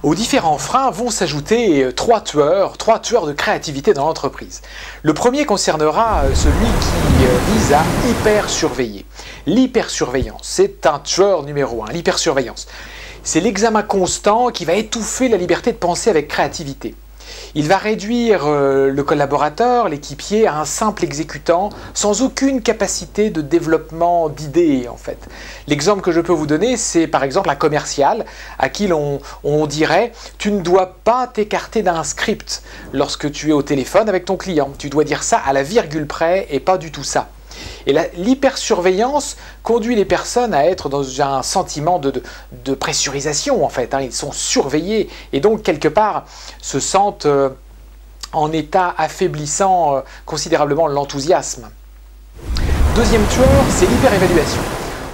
Aux différents freins vont s'ajouter trois tueurs de créativité dans l'entreprise. Le premier concernera celui qui vise à hyper-surveiller. L'hypersurveillance, c'est un tueur numéro 1, l'hypersurveillance. C'est l'examen constant qui va étouffer la liberté de penser avec créativité. Il va réduire le collaborateur, l'équipier, à un simple exécutant sans aucune capacité de développement d'idées en fait. L'exemple que je peux vous donner, c'est par exemple un commercial à qui on dirait « tu ne dois pas t'écarter d'un script lorsque tu es au téléphone avec ton client, tu dois dire ça à la virgule près et pas du tout ça ». Et l'hypersurveillance conduit les personnes à être dans un sentiment de pressurisation en fait. Ils sont surveillés et donc quelque part se sentent en état affaiblissant considérablement l'enthousiasme. Deuxième tueur, c'est l'hyperévaluation.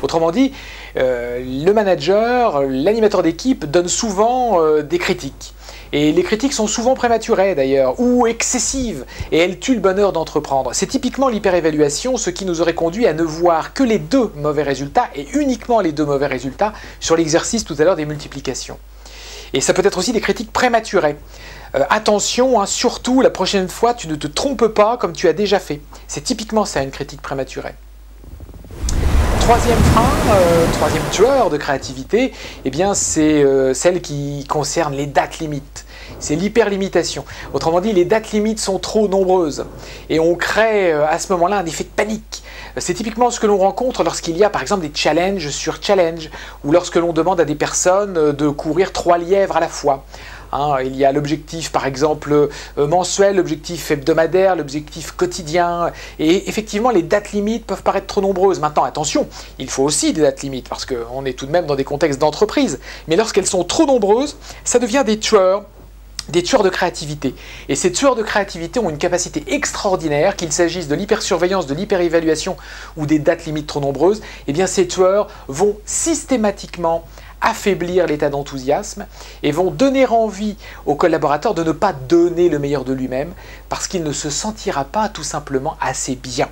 Autrement dit, le manager, l'animateur d'équipe donne souvent des critiques. Et les critiques sont souvent prématurées d'ailleurs, ou excessives, et elles tuent le bonheur d'entreprendre. C'est typiquement l'hyperévaluation, ce qui nous aurait conduit à ne voir que les deux mauvais résultats, et uniquement les deux mauvais résultats, sur l'exercice tout à l'heure des multiplications. Et ça peut être aussi des critiques prématurées. Attention, surtout la prochaine fois, tu ne te trompes pas comme tu as déjà fait. C'est typiquement ça, une critique prématurée. Troisième frein, troisième tueur de créativité, eh bien c'est celle qui concerne les dates limites. C'est l'hyperlimitation. Autrement dit, les dates limites sont trop nombreuses et on crée à ce moment-là un effet de panique. C'est typiquement ce que l'on rencontre lorsqu'il y a par exemple des challenges sur challenge ou lorsque l'on demande à des personnes de courir 3 lièvres à la fois. Il y a l'objectif par exemple mensuel, l'objectif hebdomadaire, l'objectif quotidien et effectivement les dates limites peuvent paraître trop nombreuses. Maintenant attention, il faut aussi des dates limites parce qu'on est tout de même dans des contextes d'entreprise, mais lorsqu'elles sont trop nombreuses, ça devient des tueurs de créativité. Et ces tueurs de créativité ont une capacité extraordinaire, qu'il s'agisse de l'hypersurveillance, de l'hyperévaluation ou des dates limites trop nombreuses, eh bien ces tueurs vont systématiquement affaiblir l'état d'enthousiasme et vont donner envie au collaborateur de ne pas donner le meilleur de lui-même parce qu'il ne se sentira pas tout simplement assez bien.